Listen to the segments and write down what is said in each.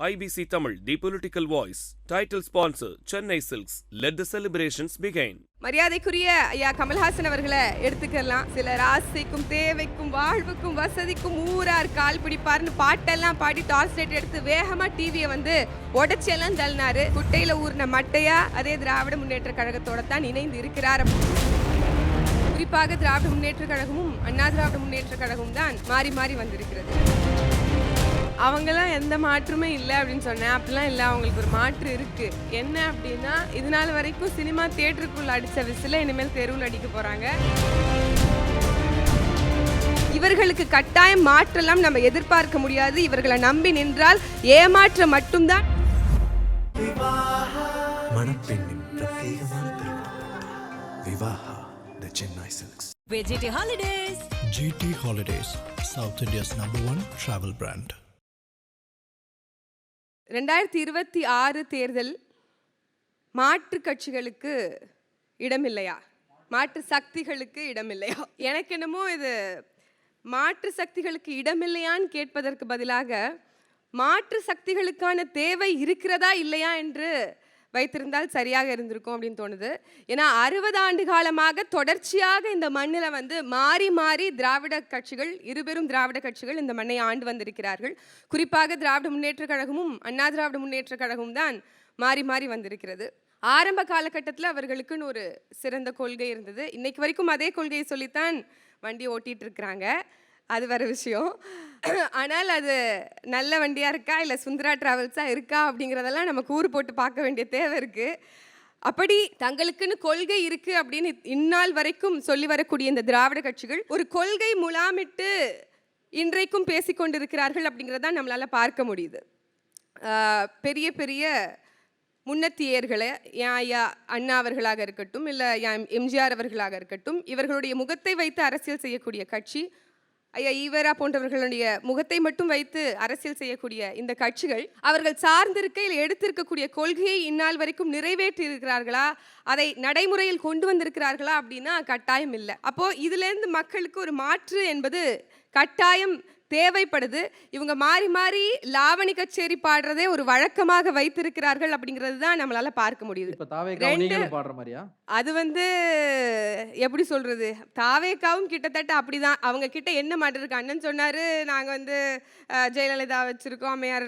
IBC Tamil, the political voice. Title sponsor, Chennai Silks. Let the celebrations begin. மரியாதைக்குரிய ஐயா கமல்ஹாசன் அவர்களை எடுத்துக்கலாம். சிலர் ஆசைக்கும் தேவைக்கும் வாழ்வுக்கும் வசதிக்கும் ஊரார் கால் பிடிப்பார்னு பாட்டெல்லாம் பாடி டார்ச் லைட் எடுத்து வேகமா டிவியை உடைச்செல்லாம் தள்ளினாரு. குட்டையில ஊர்ன மட்டையா அதே திராவிட முன்னேற்ற கழகத்தோட தான் இணைந்து இருக்கிறார். குறிப்பாக திராவிட முன்னேற்ற கழகமும் அண்ணா திராவிட முன்னேற்ற கழகமும் தான் மாறி மாறி வந்திருக்கிறது. அவங்கெல்லாம் எந்த மாற்றுமே இல்லை அப்படின்னு சொன்னேன். அப்படிலாம் இல்லை, அவங்களுக்கு ஒரு மாற்று இருக்கு. என்ன அப்படின்னா, இது நாள் வரைக்கும் சினிமா தியேட்டருக்குள்ள அடிச்ச விசில இனிமேல் தெருவில் அடிக்க போறாங்க. இவர்களுக்கு கட்டாயம் மாற்றலாம் நம்ம எதிர்பார்க்க முடியாது. இவர்களை நம்பி நின்றால் ஏமாற்ற மட்டும்தான். மணப்பெண்ணின் பிரத்யேகமான திருமணம் Vivaha the Chennai silks. GT Holidays. GT Holidays, South India's #1 travel brand. 2026 தேர்தல் மாற்று கட்சிகளுக்கு இடமில்லையா, மாற்று சக்திகளுக்கு இடமில்லையா? எனக்கு என்னமோ இது மாற்று சக்திகளுக்கு இடமில்லையான்னு கேட்பதற்கு பதிலாக மாற்று சக்திகளுக்கான தேவை இருக்கிறதா இல்லையா என்று வைத்திருந்தால் சரியாக இருந்திருக்கும் அப்படின்னு தோணுது. ஏன்னா 60 ஆண்டு காலமாக தொடர்ச்சியாக இந்த மண்ணில் மாறி மாறி திராவிட கட்சிகள், இருபெரும் திராவிட கட்சிகள் இந்த மண்ணை ஆண்டு வந்திருக்கிறார்கள். குறிப்பாக திராவிட முன்னேற்ற கழகமும் அண்ணா திராவிட முன்னேற்ற கழகமும் தான் மாறி மாறி வந்திருக்கிறது. ஆரம்ப காலகட்டத்தில் அவர்களுக்குன்னு ஒரு சிறந்த கொள்கை இருந்தது. இன்னைக்கு வரைக்கும் அதே கொள்கையை சொல்லித்தான் வண்டி ஓட்டிகிட்டு இருக்கிறாங்க. அது வேறு விஷயம். ஆனால் அது நல்ல வண்டியாக இருக்கா இல்லை சுந்தரா டிராவல்ஸாக இருக்கா அப்படிங்கிறதெல்லாம் நம்ம கூறு போட்டு பார்க்க வேண்டிய தேவை இருக்குது. அப்படி தங்களுக்குன்னு கொள்கை இருக்குது அப்படின்னு இந்நாள் வரைக்கும் சொல்லி வரக்கூடிய இந்த திராவிட கட்சிகள் ஒரு கொள்கை முலாமிட்டு இன்றைக்கும் பேசிக்கொண்டிருக்கிறார்கள் அப்படிங்கிறதான் நம்மளால் பார்க்க முடியுது. பெரிய பெரிய முன்னத்தியர்களை ஐயா அண்ணா அவர்களாக இருக்கட்டும், இல்லை எம்ஜிஆர் அவர்களாக இருக்கட்டும், இவர்களுடைய முகத்தை வைத்து அரசியல் செய்யக்கூடிய கட்சி, ஐயா ஈவேரா போன்றவர்களுடைய முகத்தை மட்டும் வைத்து அரசியல் செய்யக்கூடிய இந்த கட்சிகள் அவர்கள் சார்ந்திருக்க இல்லை எடுத்திருக்கக்கூடிய கொள்கையை இந்நாள் வரைக்கும் நிறைவேற்றி இருக்கிறார்களா, அதை நடைமுறையில் கொண்டு வந்திருக்கிறார்களா அப்படின்னா கட்டாயம் இல்லை. அப்போது இதுலேருந்து மக்களுக்கு ஒரு மாற்று என்பது கட்டாயம் தேவைப்படுது. இவங்க மாறி மாறி லாவணி கச்சேரி பாடுறதே ஒரு வழக்கமாக வைத்திருக்கிறார்கள் அப்படிங்கிறது தான் நம்மளால பார்க்க முடியுது. அது எப்படி சொல்றது, தாவேக்காவும் கிட்டத்தட்ட அப்படிதான். அவங்க கிட்ட என்ன மாட்டு இருக்கு, அண்ணன் சொன்னாரு நாங்க ஜெயலலிதா வச்சிருக்கோம், அம்மையார்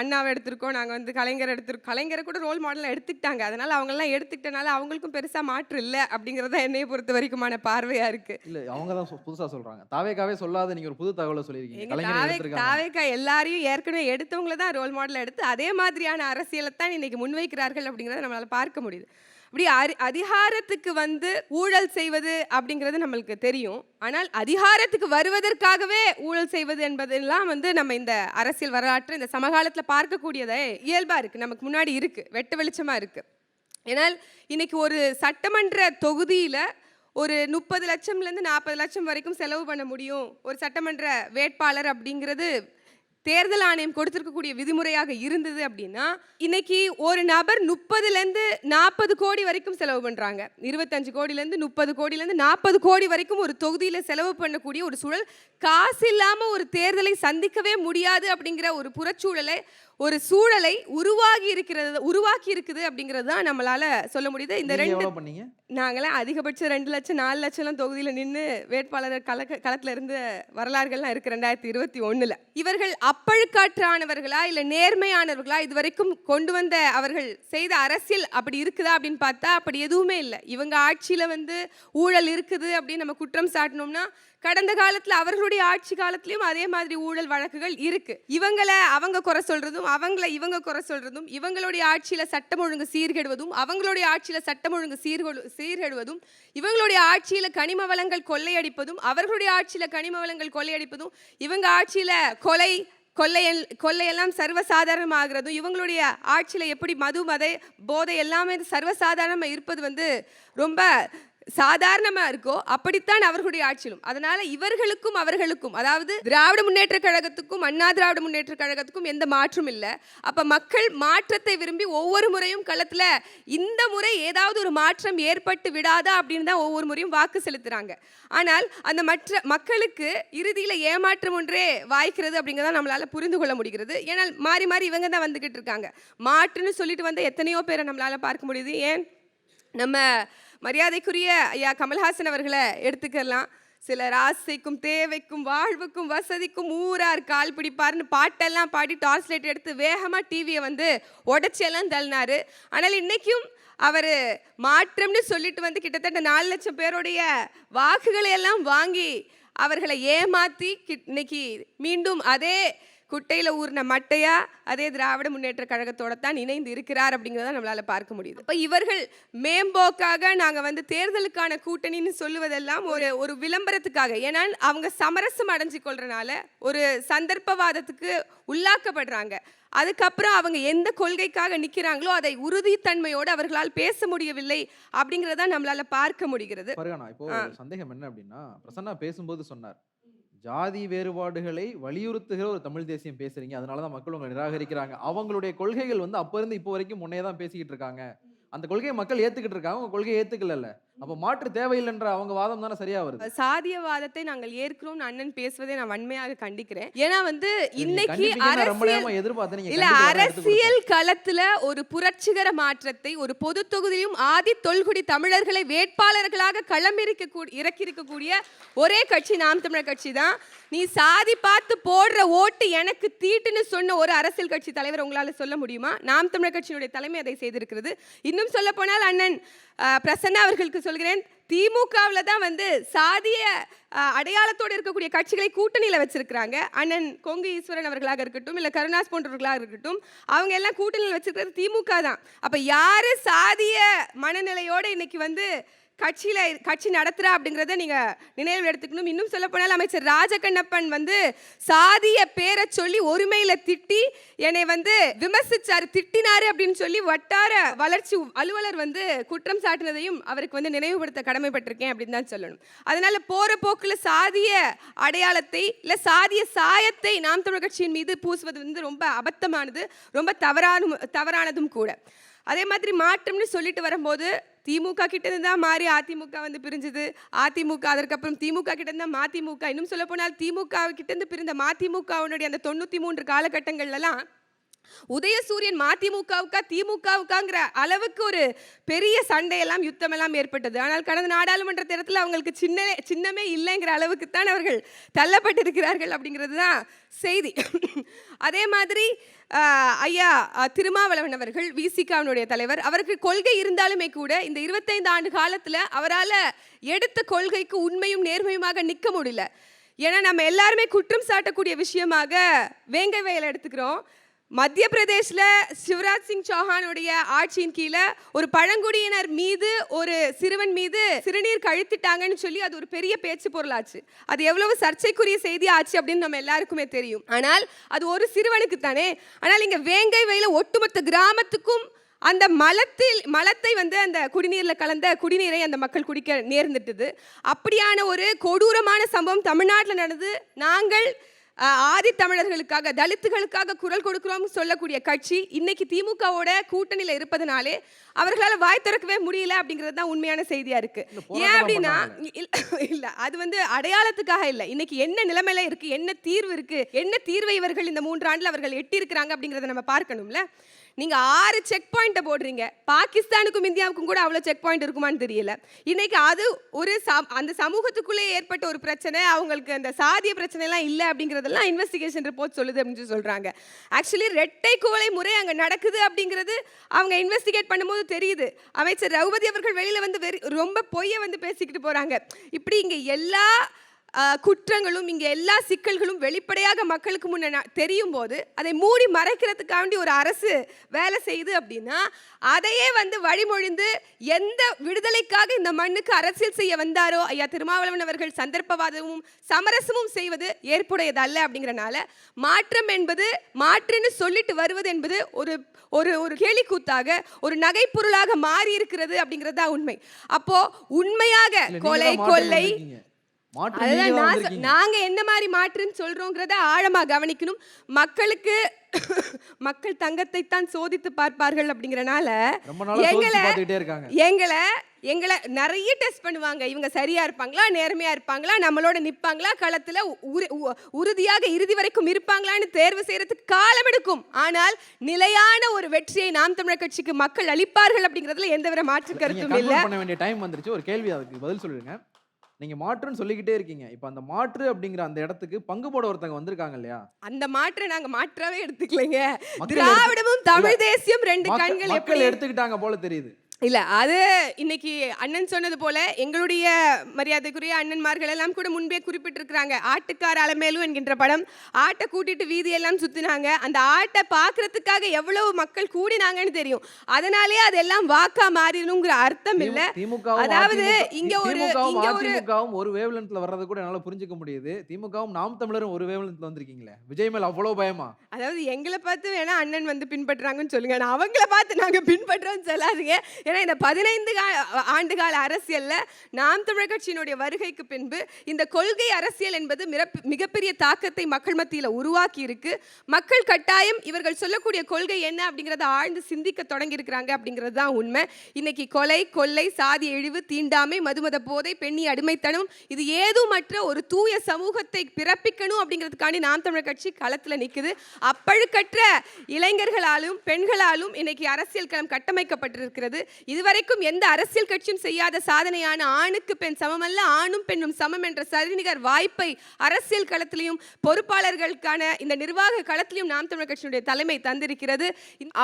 அண்ணாவை எடுத்திருக்கோம், நாங்க கலைஞர் எடுத்திருக்கோம். கலைஞரை கூட ரோல் மாடலை எடுத்துக்கிட்டாங்க. அதனால அவங்க எல்லாம் எடுத்துக்கிட்டனால அவங்களுக்கும் பெருசா மாற்று இல்லை அப்படிங்கறத என்னைய பொறுத்த வரைக்குமான பார்வையா இருக்கு. இல்ல அவங்க தான் புதுசா சொல்றாங்க. தாவேக்காவே சொல்லாத நீங்க ஒரு புது தகவலை சொல்லியிருக்கீங்க. தாவேக்கா எல்லாரையும் ஏற்கனவே எடுத்தவங்கள தான் ரோல் மாடல் எடுத்து அதே மாதிரியான அரசியலை தான் இன்னைக்கு முன்வைக்கிறார்கள் அப்படிங்கிறத நம்மளால பார்க்க முடியுது. இப்படி அதிகாரத்துக்கு ஊழல் செய்வது அப்படிங்கிறது நம்மளுக்கு தெரியும். ஆனால் அதிகாரத்துக்கு வருவதற்காகவே ஊழல் செய்வது என்பதெல்லாம் நம்ம இந்த அரசியல் வரலாற்று இந்த சமகாலத்தில் பார்க்கக்கூடியதே இயல்பா இருக்கு, நமக்கு முன்னாடி இருக்கு, வெட்ட வெளிச்சமா இருக்கு. ஏன்னால் இன்னைக்கு ஒரு சட்டமன்ற தொகுதியில ஒரு 30 லட்சம்லேருந்து 40 லட்சம் வரைக்கும் செலவு பண்ண முடியும் ஒரு சட்டமன்ற வேட்பாளர் அப்படிங்கிறது தேர்தல் ஆணையம் கொடுத்திருக்கக்கூடிய விதிமுறையாக இருந்தது. அப்படின்னா இன்னைக்கு ஒரு நபர் 30லேருந்து 40 கோடி வரைக்கும் செலவு பண்றாங்க. 25 கோடியிலேருந்து 30 கோடியிலேருந்து 40 கோடி வரைக்கும் ஒரு தொகுதியில் செலவு பண்ணக்கூடிய ஒரு சூழல், காசு இல்லாமல் ஒரு தேர்தலை சந்திக்கவே முடியாது அப்படிங்கிற ஒரு புறச்சூழலை, ஒரு சூழலை உருவாக்கி இருக்குது அப்படிங்கிறது தான் நம்மளால சொல்ல முடியுது. இந்த நாங்களாம் அதிகபட்சம் 2 லட்சம் 4 லட்சம்லாம் தொகுதியில் நின்று வேட்பாளர் களத்தில் இருந்து வரலாறுகள்லாம் இருக்கு 2021. இவர்கள் அப்பழுக்காற்றானவர்களா இல்லை நேர்மையானவர்களா, இது வரைக்கும் கொண்டு வந்த அவர்கள் செய்த அரசியல் அப்படி இருக்குதா அப்படின்னு பார்த்தா அப்படி எதுவுமே இல்லை. இவங்க ஆட்சியில் ஊழல் இருக்குது அப்படின்னு நம்ம குற்றம் சாட்டணும்னா கடந்த காலத்தில் அவர்களுடைய ஆட்சி காலத்திலையும் அதே மாதிரி ஊழல் வழக்குகள் இருக்கு. இவங்களை அவங்க குறை சொல்றதும் அவங்கள இவங்க குறை சொல்றதும், இவங்களுடைய ஆட்சியில சட்டம் ஒழுங்கு சீர்கெடுவதும் அவங்களுடைய ஆட்சியில சட்டம் ஒழுங்கு சீர்கெடுவதும், இவங்களுடைய ஆட்சியில கனிம வளங்கள் கொள்ளையடிப்பதும் அவர்களுடைய ஆட்சியில கனிம வளங்கள் கொள்ளையடிப்பதும், இவங்க ஆட்சியில கொள்ளையெல்லாம் சர்வசாதாரணமாகிறதும், இவங்களுடைய ஆட்சியில் எப்படி மது போதை எல்லாமே சர்வசாதாரணமாக இருப்பது ரொம்ப சாதாரணமா இருக்கோ அப்படித்தான் அவர்களுடைய ஆட்சியிலும். அதனால இவர்களுக்கும் அவர்களுக்கும், அதாவது திராவிட முன்னேற்ற கழகத்துக்கும் அண்ணா திராவிட முன்னேற்ற கழகத்துக்கும் எந்த மாற்றும் இல்லை. அப்ப மக்கள் மாற்றத்தை விரும்பி ஒவ்வொரு முறையும் களத்துல இந்த முறை ஏதாவது ஒரு மாற்றம் ஏற்பட்டு விடாதா அப்படின்னு தான் ஒவ்வொரு முறையும் வாக்கு செலுத்துறாங்க. ஆனால் அந்த மற்ற மக்களுக்கு இறுதியில ஏமாற்றம் ஒன்றே வாய்க்கிறது அப்படிங்கிறத நம்மளால புரிந்து கொள்ள முடிகிறது. ஏன்னால் மாறி மாறி இவங்க தான் வந்துகிட்டு இருக்காங்க. மாற்றுன்னு சொல்லிட்டு வந்த எத்தனையோ பேரை நம்மளால பார்க்க முடியுது. ஏன் நம்ம மரியாதைக்குரிய ஐயா கமல்ஹாசன் அவர்களை எடுத்துக்கலாம். சிலர் ஆசைக்கும் தேவைக்கும் வாழ்வுக்கும் வசதிக்கும் ஊரார் கால் பிடிப்பார்னு பாட்டெல்லாம் பாடி டார்ச் லைட் எடுத்து வேகமாக டிவியை வந்து உடச்செல்லாம் தள்ளினாரு. ஆனால் இன்னைக்கும் அவர் மாற்றம்னு சொல்லிட்டு வந்து கிட்டத்தட்ட 4 லட்சம் பேருடைய வாக்குகளை எல்லாம் வாங்கி அவர்களை ஏமாற்றி இன்னைக்கு மீண்டும் அதே குட்டையில் ஊர்ன மட்டையா அதே திராவிட முன்னேற்ற கழகத்தோட தான் இணைந்து இருக்கிறார் அப்படிங்கிறத நம்மளால பார்க்க முடியுது. இப்போ இவர்கள் மேம்போக்காக நாங்கள் வந்து தேர்தலுக்கான கூட்டணின்னு சொல்லுவதெல்லாம் ஒரு விளம்பரத்துக்காக, ஏன்னா அவங்க சமரசம் அடைஞ்சு கொள்றனால ஒரு சந்தர்ப்பவாதத்துக்கு உள்ளாக்கப்படுறாங்க. அதுக்கப்புறம் அவங்க எந்த கொள்கைக்காக நிற்கிறாங்களோ அதை உறுதித்தன்மையோடு அவர்களால் பேச முடியவில்லை அப்படிங்கிறத நம்மளால பார்க்க முடிகிறது. இப்போ சந்தேகம் என்ன அப்படின்னா, பிரசன்னா பேசும்போது சொன்னார், ஜாதி வேறுபாடுகளை வலியுறுத்துகிற ஒரு தமிழ் தேசியம் பேசுறீங்க, அதனாலதான் மக்கள் உங்களை நிராகரிக்கிறாங்க. அவங்களுடைய கொள்கைகள் வந்து அப்ப இருந்து இப்போ வரைக்கும் முன்னே தான் பேசிக்கிட்டு இருக்காங்க. அந்த கொள்கையை மக்கள் ஏத்துக்கிட்டு இருக்காங்க, உங்க கொள்கையை ஏத்துக்கல. அப்ப மாற்று தேவையில்லைன்ற அவங்க வாதம் தானே சரியா வருது. சாதியவாதத்தை நாங்கள் ஏற்கிறோம் அண்ணன் பேசுவதை நான் வன்மையாக கண்டிக்கிறேன். ஏன்னா வந்து இன்னைக்கு அரசியல் களத்துல ஒரு புரட்சிகர மாற்றத்தை ஒரு பொது தொகுதியிலும் ஆதி தொல்குடி தமிழர்களை வேட்பாளர்களாக இறக்கியிருக்கக்கூடிய ஒரே கட்சி நாம் தமிழர் கட்சி தான். நீ சாதி பார்த்து போடுற ஓட்டு எனக்கு தீட்டுன்னு சொன்ன ஒரு அரசியல் கட்சி தலைவர் உங்களால சொல்ல முடியுமா? நாம் தமிழர் கட்சியினுடைய தலைமை அதை செய்திருக்கிறது. இன்னும் சொல்ல போனால் அண்ணன் பிரசன்னா அவர்களுக்கு சொல்கிறேன், திமுகவில் தான் வந்து சாதிய அடையாளத்தோடு இருக்கக்கூடிய கட்சிகளை கூட்டணியில் வச்சிருக்கிறாங்க. அண்ணன் கொங்கு ஈஸ்வரன் அவர்களாக இருக்கட்டும், இல்லை கருணாஸ் போன்றவர்களாக இருக்கட்டும், அவங்க எல்லாம் கூட்டணியில் வச்சிருக்கிறது திமுக தான். அப்போ யாரு சாதிய மனநிலையோடு இன்னைக்கு வந்து கட்சி நடத்துறா அப்படிங்கிறத நீங்க நினைவில் எடுத்துக்கணும். இன்னும் சொல்ல போனால் அமைச்சர் ராஜகண்ணப்பன் வந்து சாதிய பேரை சொல்லி ஒருமையில திட்டி என்னை வந்து விமர்சிச்சாரு, திட்டினாரு அப்படின்னு சொல்லி வட்டார வளர்ச்சி அலுவலர் வந்து குற்றம் சாட்டினதையும் அவருக்கு வந்து நினைவுபடுத்த கடமைப்பட்டிருக்கேன் அப்படின்னு தான் சொல்லணும். அதனால போற போக்குல சாதிய அடையாளத்தை இல்ல சாதிய சாயத்தை நாம் தமிழர் கட்சியின் மீது பூசுவது வந்து ரொம்ப அபத்தமானது, ரொம்ப தவறானதும் கூட. அதே மாதிரி மாற்றம்னு சொல்லிட்டு வரும்போது திமுக கிட்ட இருந்து தான் மாறி அதிமுக வந்து பிரிஞ்சுது. அதிமுக அதற்கப்புறம் திமுக கிட்ட இருந்தா மதிமுக, இன்னும் சொல்ல போனால் திமுக கிட்ட இருந்து பிரிந்த மதிமுகவுடைய அந்த 93 காலகட்டங்கள்லாம் உதயசூரியன் மதிமுகவுக்கா திமுகவுக்காங்கிற அளவுக்கு ஒரு பெரிய சண்டையெல்லாம் யுத்தமெல்லாம் ஏற்பட்டது. ஆனால் கடந்த நாடாளுமன்ற தேர்தலில் அவங்களுக்கு சின்னமே இல்லைங்கிற அளவுக்கு தான் அவர்கள் தள்ளப்பட்டிருக்கிறார்கள் அப்படிங்கிறது தான் செய்தி. அதே மாதிரி ஐயா திருமாவளவன் அவர்கள் விசிகாவினுடைய தலைவர், அவருக்கு கொள்கை இருந்தாலுமே கூட இந்த 25 ஆண்டு காலத்தில் அவரால் எடுத்த கொள்கைக்கு உண்மையும் நேர்மையுமாக நிற்க முடியல. ஏன்னா நம்ம எல்லாருமே குற்றம் சாட்டக்கூடிய விஷயமாக வேங்கை வயல் எடுத்துக்கிறோம். மத்திய பிரதேசில் சிவராஜ் சிங் சௌஹானுடைய ஆட்சியின் கீழே ஒரு பழங்குடியினர் மீது ஒரு சிறுவன் மீது சிறுநீர் கழித்துட்டாங்கன்னு சொல்லி அது ஒரு பெரிய பேச்சு பொருளாச்சு. அது எவ்வளவு சர்ச்சைக்குரிய செய்தி ஆச்சு அப்படின்னு நம்ம எல்லாருக்குமே தெரியும். ஆனால் அது ஒரு சிறுவனுக்கு தானே. ஆனால் இங்கே வேங்கை வயலில் ஒட்டுமொத்த கிராமத்துக்கும் அந்த மலத்தை வந்து அந்த குடிநீரில் கலந்த குடிநீரை அந்த மக்கள் குடிக்க நேர்ந்துட்டுது. அப்படியான ஒரு கொடூரமான சம்பவம் தமிழ்நாட்டில் நடந்து நாங்கள் ஆதி தமிழர்களுக்காக தலித்துகளுக்காக குரல் கொடுக்கிறோம் சொல்லக்கூடிய கட்சி இன்னைக்கு திமுகவோட கூட்டணியில் இருப்பதனாலே அவர்களால் வாய் திறக்கவே முடியல அப்படிங்கிறது தான் உண்மையான செய்தியா இருக்கு. ஏன் அப்படின்னா இல்ல அது வந்து அடையாளத்துக்காக இல்லை, இன்னைக்கு என்ன நிலைமையில இருக்கு, என்ன தீர்வு இருக்கு, என்ன தீர்வை இவர்கள் இந்த 3 ஆண்டுல அவர்கள் எட்டி இருக்கிறாங்க அப்படிங்கிறத நம்ம பார்க்கணும்ல. நீங்க 6 செக் பாயிண்ட்டை போடுறீங்க, பாகிஸ்தானுக்கும் இந்தியாவுக்கும் கூட அவ்வளோ செக் பாயிண்ட் இருக்குமான்னு தெரியல. இன்னைக்கு அது ஒரு அந்த சமூகத்துக்குள்ளே ஏற்பட்ட ஒரு பிரச்சனை, அவங்களுக்கு அந்த சாதிய பிரச்சனை எல்லாம் இல்லை அப்படிங்கிறதெல்லாம் இன்வெஸ்டிகேஷன் ரிப்போர்ட் சொல்லுது அப்படின்னு சொல்றாங்க. ஆக்சுவலி ரெட்டை குவளை முறை அங்கே நடக்குது அப்படிங்கிறது அவங்க இன்வெஸ்டிகேட் பண்ணும்போது தெரியுது. அமைச்சர் ரகுபதி அவர்கள் வெளியில வந்து ரொம்ப பொய்யை வந்து பேசிக்கிட்டு போறாங்க. இப்படி இங்க எல்லா குற்றங்களும் இங்கே எல்லா சிக்கல்களும் வெளிப்படையாக மக்களுக்கு முன்ன தெரியும் போது அதை மூடி மறைக்கிறதுக்காண்டி ஒரு அரசு வேலை செய்யுது அப்படின்னா அதையே வந்து வழிமொழிந்து எந்த விடுதலைக்காக இந்த மண்ணுக்கு அரசியல் செய்ய வந்தாரோ ஐயா திருமாவளவன் அவர்கள் சந்தர்ப்பவாதமும் சமரசமும் செய்வது ஏற்புடையது அல்ல. அப்படிங்கிறனால மாற்றம் என்பது மாற்றுன்னு சொல்லிட்டு வருவது என்பது ஒரு ஒரு ஒரு கேலிக்கூத்தாக ஒரு நகைப்பொருளாக மாறி இருக்கிறது அப்படிங்கிறது தான் உண்மை. அப்போ உண்மையாக கொலை கொள்ளை நாங்க என்ன மாதிரி மாற்றுன்னு சொல்றோங்கிறத ஆழமா கவனிக்கணும். மக்களுக்கு மக்கள் தங்கத்தை தான் சோதித்து பார்ப்பார்கள் அப்படிங்கறனால எங்களை நிறைய டெஸ்ட் பண்ணுவாங்க. இவங்க சரியா இருப்பாங்களா, நேர்மையா இருப்பாங்களா, நம்மளோட நிப்பாங்களா, களத்துல உறுதியாக இறுதி வரைக்கும் இருப்பாங்களான்னு தேர்வு செய்யறதுக்கு காலம் எடுக்கும். ஆனால் நிலையான ஒரு வெற்றியை நாம் தமிழர் கட்சிக்கு மக்கள் அளிப்பார்கள் அப்படிங்கறதுல எந்தவித மாற்று கருத்தும் இல்லை. பண்ண வேண்டிய டைம் வந்துருச்சு. ஒரு கேள்வி, அதுக்கு பதில் சொல்லுங்க. நீங்க மாற்றுன்னு சொல்லிக்கிட்டே இருக்கீங்க. இப்ப அந்த மாற்று அப்படிங்கிற அந்த இடத்துக்கு பங்கு போட ஒருத்தங்க வந்திருக்காங்க இல்லையா? அந்த மாற்றை நாங்க மாற்றாவே எடுத்துக்கலைங்க. திராவிடமும் தமிழ் தேசியம் ரெண்டு கண்கள் மக்கள் எடுத்துக்கிட்டாங்க போல தெரியுது. இல்ல, அது இன்னைக்கு அண்ணன் சொன்னது போல எங்களுடைய மரியாதைக்குரிய அண்ணன்மார்கள் எல்லாம் கூட முன்பே குறிப்பிட்டிருக்கிறாங்க. ஆட்டுக்கார அலமேலும் என்கின்ற படம், ஆட்டை கூட்டிட்டு வீதியெல்லாம் சுத்தினாங்க. அந்த ஆட்டை பாக்குறதுக்காக எவ்வளவு மக்கள் கூடினாங்கன்னு தெரியும். அதனாலேயே அதெல்லாம் வாக்கா மாறினுங்கிற அர்த்தம் இல்ல. அதாவது இங்க ஒரு வேவ்லென்த்ல வர்றது கூட என்னால புரிஞ்சுக்க முடியுது. திமுகவும் நாம் தமிழரும் ஒரு வேவ்லென்த்ல வந்திருக்கீங்களே, விஜய் மேல அவ்வளவு பயமா? அதாவது எங்களை பார்த்து வேணா அண்ணன் வந்து பின்பற்றாங்கன்னு சொல்லுங்க, அவங்கள பார்த்து நாங்க பின்பற்றோம்னு சொல்லாதீங்க. ஏன்னா இந்த 15 ஆண்டுகால அரசியல்ல நாம் தமிழர் கட்சியினுடைய வருகைக்கு பின்பு இந்த கொள்கை அரசியல் என்பது மிகப்பெரிய தாக்கத்தை மக்கள் மத்தியில் உருவாக்கி இருக்கு. மக்கள் கட்டாயம் இவர்கள் சொல்லக்கூடிய கொள்கை என்ன அப்படிங்கறத ஆழ்ந்து சிந்திக்க தொடங்கி இருக்கிறாங்க அப்படிங்கிறது தான் உண்மை. இன்னைக்கு கொலை கொள்ளை சாதி இழிவு தீண்டாமை மதுமத போதை பெண்ணி அடிமைத்தனம் இது ஏதுமற்ற ஒரு தூய சமூகத்தை பிறப்பிக்கணும் அப்படிங்கிறதுக்காண்டி நாம் தமிழர் கட்சி களத்துல நிக்குது. அப்பழுக்கற்ற இளைஞர்களாலும் பெண்களாலும் இன்னைக்கு அரசியல் களம் கட்டமைக்கப்பட்டிருக்கிறது. இதுவரைக்கும் எந்த அரசியல் கட்சியும் செய்யாத சாதனையான ஆணுக்கு பெண் சமமல்ல ஆணும் பெண்ணும் சமம் என்ற சரிநிகர் வாய்ப்பை அரசியல் களத்திலையும் பொறுப்பாளர்களுக்கான இந்த நிர்வாக களத்திலையும் நாம் தமிழர் கட்சியினுடைய தலைமை தந்திருக்கிறது.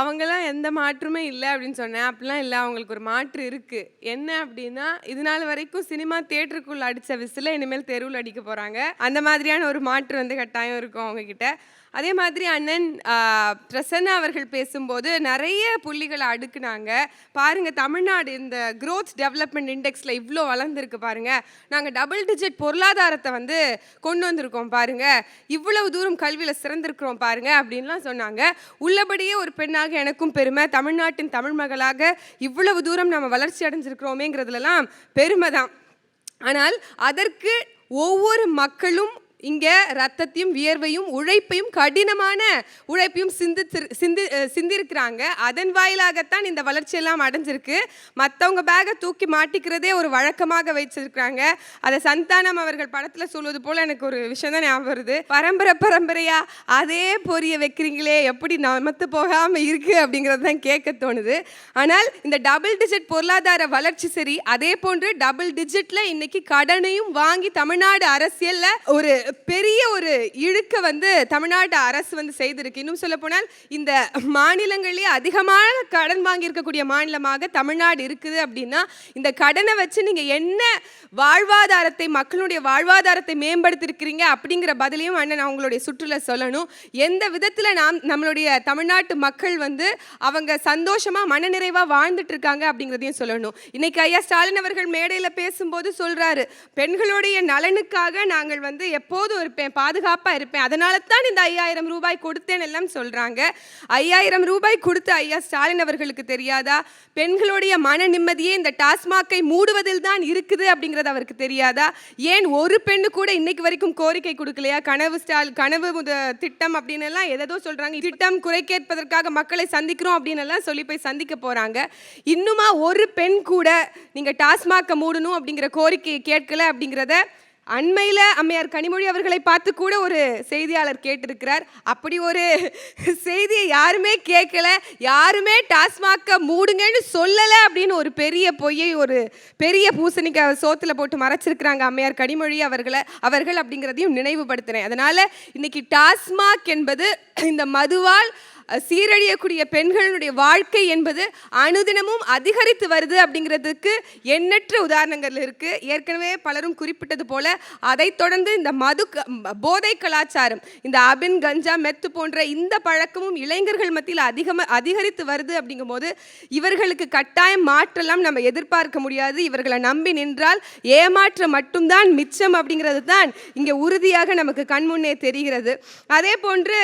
அவங்களாம் எந்த மாற்றுமே இல்லை அப்படின்னு சொன்னேன். அப்படிலாம் இல்லை, அவங்களுக்கு ஒரு மாற்று இருக்கு. என்ன அப்படின்னா, இது நாள் வரைக்கும் சினிமா தியேட்டருக்குள்ள அடிச்ச விசில இனிமேல் தெருவில் அடிக்க போறாங்க. அந்த மாதிரியான ஒரு மாற்று வந்து கட்டாயம் இருக்கும் அவங்க கிட்ட. அதே மாதிரி அண்ணன் பிரசன்னா அவர்கள் பேசும்போது நிறைய புள்ளிகளை அடுக்குனாங்க. பாருங்க, தமிழ்நாடு இந்த growth development இண்டெக்ஸ்ல இவ்வளோ வளர்ந்துருக்கு பாருங்க, நாங்கள் டபுள் டிஜிட் பொருளாதாரத்தை வந்து கொண்டு வந்திருக்கோம் பாருங்க, இவ்வளவு தூரம் கல்வியில் சிறந்திருக்கிறோம் பாருங்க அப்படின்லாம் சொன்னாங்க. உள்ளபடியே ஒரு பெண்ணாக எனக்கும் பெருமை, தமிழ்நாட்டின் தமிழ் மகளாக இவ்வளவு தூரம் நம்ம வளர்ச்சி அடைஞ்சிருக்கிறோமேங்கிறதுலாம் பெருமை தான். ஆனால் அதற்கு ஒவ்வொரு மக்களும் இங்கே ரத்தத்தையும் வியர்வையும் உழைப்பையும் கடினமான உழைப்பையும் சிந்திருக்கிறாங்க. அதன் வாயிலாகத்தான் இந்த வளர்ச்சியெல்லாம் அடைஞ்சிருக்கு. மற்றவங்க பேகை தூக்கி மாட்டிக்கிறதே ஒரு வழக்கமாக வச்சிருக்கிறாங்க. அதை சந்தானம் அவர்கள் படத்தில் சொல்வது போல் எனக்கு ஒரு விஷயம் தான் ஞாபகம் வருது. பரம்பரையா அதே பொரிய வைக்கிறீங்களே, எப்படி நமத்து போகாமல் இருக்கு அப்படிங்கிறது தான் கேட்க தோணுது. ஆனால் இந்த டபுள் டிஜிட் பொருளாதார வளர்ச்சி சரி, அதே போன்று டபுள் டிஜிட்ல இன்னைக்கு கடனையும் வாங்கி தமிழ்நாடு அரசியல்ல ஒரு பெரிய ஒரு இழுக்க வந்து தமிழ்நாடு அரசு வந்து செய்திருக்கு. இன்னும் சொல்ல போனால் இந்த மாநிலங்களிலே அதிகமான கடன் வாங்கி இருக்கக்கூடிய மாநிலமாக தமிழ்நாடு இருக்குது. அப்படின்னா இந்த கடனை வச்சு நீங்க என்ன வாழ்வாதாரத்தை மக்களுடைய வாழ்வாதாரத்தை மேம்படுத்திருக்கிறீங்க அப்படிங்கிற பதிலையும் அண்ணன் அவங்களுடைய சுற்றுல சொல்லணும். எந்த விதத்துல நம்மளுடைய தமிழ்நாட்டு மக்கள் வந்து அவங்க சந்தோஷமா மனநிறைவா வாழ்ந்துட்டு இருக்காங்க அப்படிங்கிறதையும் சொல்லணும். இன்னைக்கு ஐயா ஸ்டாலின் அவர்கள் மேடையில பேசும்போது சொல்றாரு, பெண்களுடைய நலனுக்காக நாங்கள் வந்து எப்போதும் இருப்பேன், பாதுகாப்பா இருப்பேன், அதனால தான் இந்த 5000 ரூபாய் கொடுத்தேன் எல்லாம் சொல்றாங்க. 5000 ரூபாய் கொடுத்து ஐயா ஸ்டாலின் அவர்களுக்கு தெரியாதா பெண்களுடைய மன நிம்மதியே இந்த டாஸ்மாகை மூடுவதில் தான் இருக்குது அப்படிங்கிறது அவருக்கு தெரியாதா? ஏன் ஒரு பெண்ணு கூட இன்னைக்கு வரைக்கும் கோரிக்கை கொடுக்கலையா? கனவு திட்டம் அப்படின்னு எல்லாம் எதோ சொல்றாங்க. திட்டம் குறை கேட்பதற்காக மக்களை சந்திக்கிறோம் அப்படின்னு எல்லாம் சொல்லி போய் சந்திக்க போறாங்க. இன்னுமா ஒரு பெண் கூட நீங்க டாஸ்மாகை மூடணும் அப்படிங்கிற கோரிக்கையை கேட்கல அப்படிங்கிறத அண்மையில் அம்மையார் கனிமொழி அவர்களை பார்த்து கூட ஒரு செய்தியாளர் கேட்டிருக்கிறார். அப்படி ஒரு செய்தியை யாருமே கேட்கல, யாருமே டாஸ்மாக மூடுங்கன்னு சொல்லலை அப்படின்னு ஒரு பெரிய பொய்யை ஒரு பெரிய பூசணிக்கு சோத்துல போட்டு மறைச்சிருக்கிறாங்க அம்மையார் கனிமொழி அவர்கள் அப்படிங்கிறதையும் நினைவுபடுத்துகிறேன். அதனால இன்னைக்கு டாஸ்மாக் என்பது இந்த மதுவால் சீரழியக்கூடிய பெண்களுடைய வாழ்க்கை என்பது அனுதினமும் அதிகரித்து வருது அப்படிங்கிறதுக்கு எண்ணற்ற உதாரணங்கள் இருக்கு. ஏற்கனவே பலரும் குறிப்பிட்டது போல அதைத் தொடர்ந்து இந்த போதை கலாச்சாரம், இந்த அபின், கஞ்சா, மெத்து போன்ற இந்த பழக்கமும் இளைஞர்கள் மத்தியில் அதிகரித்து வருது. அப்படிங்கும் போது இவர்களுக்கு கட்டாயம் மாற்றலாம் நம்ம எதிர்பார்க்க முடியாது. இவர்களை நம்பி நின்றால் ஏமாற்றம் மட்டும்தான் மிச்சம் அப்படிங்கிறது தான் இங்கே உறுதியாக நமக்கு கண்முன்னே தெரிகிறது. அதே போன்று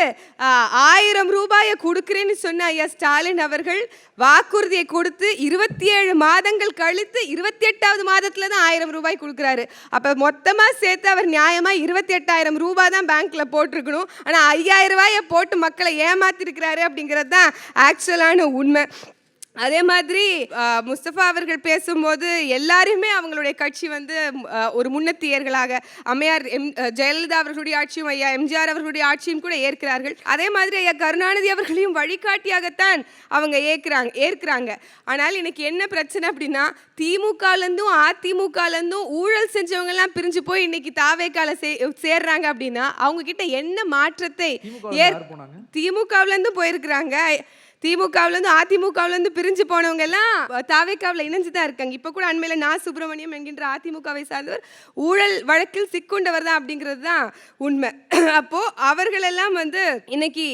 1000 ரூபாயை கொடுக்கிறேன்னு சொன்ன ஐயா ஸ்டாலின் அவர்கள் வாக்குறுதியை கொடுத்து 27 மாதங்கள் கழித்து 28வது மாதத்துல தான் 1000 ரூபாய் கொடுக்குறாரு. அப்ப மொத்தமா சேர்த்து அவர் நியாயமா 28,000 ரூபாய் தான் பேங்க்ல போட்டிருக்கணும். ஆனா 5000 ரூபாயை போட்டு மக்களை ஏமாத்திருக்கிறாரு அப்படிங்கிறது தான் ஆக்சுவலான உண்மை. அதே மாதிரி முஸ்தபா அவர்கள் பேசும்போது எல்லாருமே அவங்களுடைய கட்சி வந்து ஒரு முன்னத்தியர்களாக அம்மையார் ஜெயலலிதா அவர்களுடைய ஆட்சியும் ஐயா எம்ஜிஆர் அவர்களுடைய ஆட்சியும் கூட ஏற்கிறார்கள். அதே மாதிரி ஐயா கருணாநிதி அவர்களையும் வழிகாட்டியாகத்தான் அவங்க ஏற்கிறாங்க. ஆனால் இன்னைக்கு என்ன பிரச்சனை அப்படின்னா, திமுகலேருந்தும் அதிமுகலேருந்தும் ஊழல் செஞ்சவங்க எல்லாம் பிரிஞ்சு போய் இன்னைக்கு தாவேக்கால சேர்றாங்க அப்படின்னா அவங்க கிட்ட என்ன மாற்றத்தை திமுகலேருந்து போயிருக்கிறாங்க. திமுகவிலேருந்து அதிமுகவிலேருந்து பிரிஞ்சு போனவங்க எல்லாம் தாவேக்காவில் இணைஞ்சு தான் இருக்காங்க. இப்போ கூட அண்மையில் நா. சுப்பிரமணியம் என்கின்ற அதிமுகவை சார்ந்தவர் ஊழல் வழக்கில் சிக்குண்டவர் தான் அப்படிங்கிறது தான் உண்மை. அப்போது அவர்களெல்லாம் வந்து இன்னைக்கு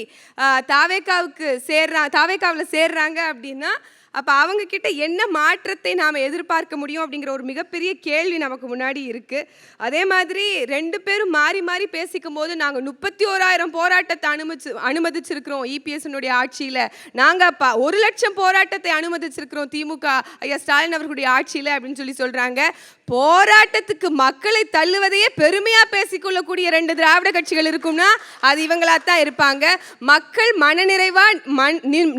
தாவேக்காவில் சேர்றாங்க அப்படின்னா அப்போ அவங்க கிட்ட என்ன மாற்றத்தை நாம் எதிர்பார்க்க முடியும் அப்படிங்கிற ஒரு மிகப்பெரிய கேள்வி நமக்கு முன்னாடி இருக்குது. அதே மாதிரி 2 பேரும் மாறி மாறி பேசிக்கும் போது நாங்கள் 31,000 போராட்டத்தை அனுமதிச்சிருக்கிறோம் இபிஎஸ்னுடைய ஆட்சியில், நாங்கள் 1,00,000 போராட்டத்தை அனுமதிச்சிருக்கிறோம் திமுக ஐயா ஸ்டாலின் அவர்களுடைய ஆட்சியில் அப்படின்னு சொல்கிறாங்க. போராட்டத்துக்கு மக்களை தள்ளுவதையே பெருமையாக பேசிக்கொள்ளக்கூடிய 2 திராவிட கட்சிகள் இருக்கும்னா அது இவங்களாக தான் இருப்பாங்க. மக்கள் மனநிறைவாக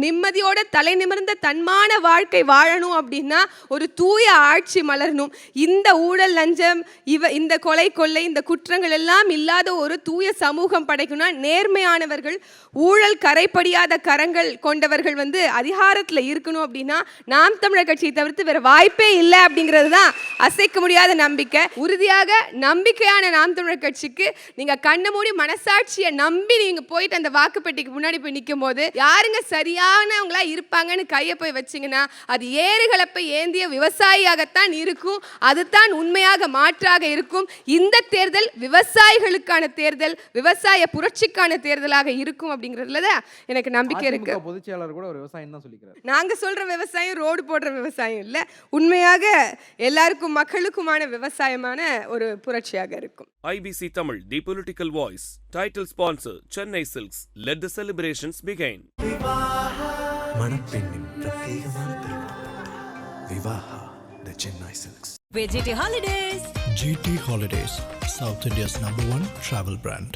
நிம்மதியோட தலை நிமிர்ந்த தன்மான வாழ்க்கை வாழணும் அப்படின்னா ஒரு தூய ஆட்சி மலரணும். இந்த ஊழல், லஞ்சம், இந்த கொலை, கொள்ளை, இந்த குற்றங்கள் எல்லாம் இல்லாத ஒரு தூய சமூகம் படைக்கணும்னா நேர்மையானவர்கள், ஊழல் கரைப்படியாத கரங்கள் கொண்டவர்கள் வந்து அதிகாரத்தில் இருக்கணும். அப்படின்னா நாம் தமிழர் கட்சியை தவிர்த்து வேற வாய்ப்பே இல்லை அப்படிங்கிறது தான் அசைக்க முடியாத நம்பிக்கை. உறுதியாக நம்பிக்கையான நாம் தமிழர் கட்சிக்கு நீங்க கண்ணு மூடி மனசாட்சியை நம்பி நீங்க போயிட்டு அந்த வாக்குப்பெட்டிக்கு முன்னாடி போய் நிற்கும் போது யாருங்க சரியானவங்களா இருப்பாங்கன்னு கையை போய் வச்சிங்கன்னா அது ஏறுகளப்பை ஏந்திய விவசாயியாகத்தான் இருக்கும். அதுதான் உண்மையாக மாற்றாக இருக்கும். இந்த தேர்தல் விவசாயிகளுக்கான தேர்தல், விவசாய புரட்சிக்கான தேர்தலாக இருக்கும் அப்படிங்கிறதுல தான் எனக்கு நம்பிக்கை இருக்கு. பொதுச்செயலாளர் கூட ஒரு விவசாயம் தான் சொல்லிக்கிறார். நாங்க சொல்ற விவசாயம் ரோடு போடுற விவசாயம் இல்ல, உண்மையாக எல்லாருக்கும் மக்களுக்குமான விவசாயமான ஒரு புரட்சியாக இருக்கும். IBC Tamil, the political voice. Title sponsor Chennai Silks. Let the celebrations begin. மணப்பெண்ணின் பிரத்யேகமான திருமணம் Vivaha the Chennai silks. GT Holidays. GT Holidays, South India's #1 travel brand.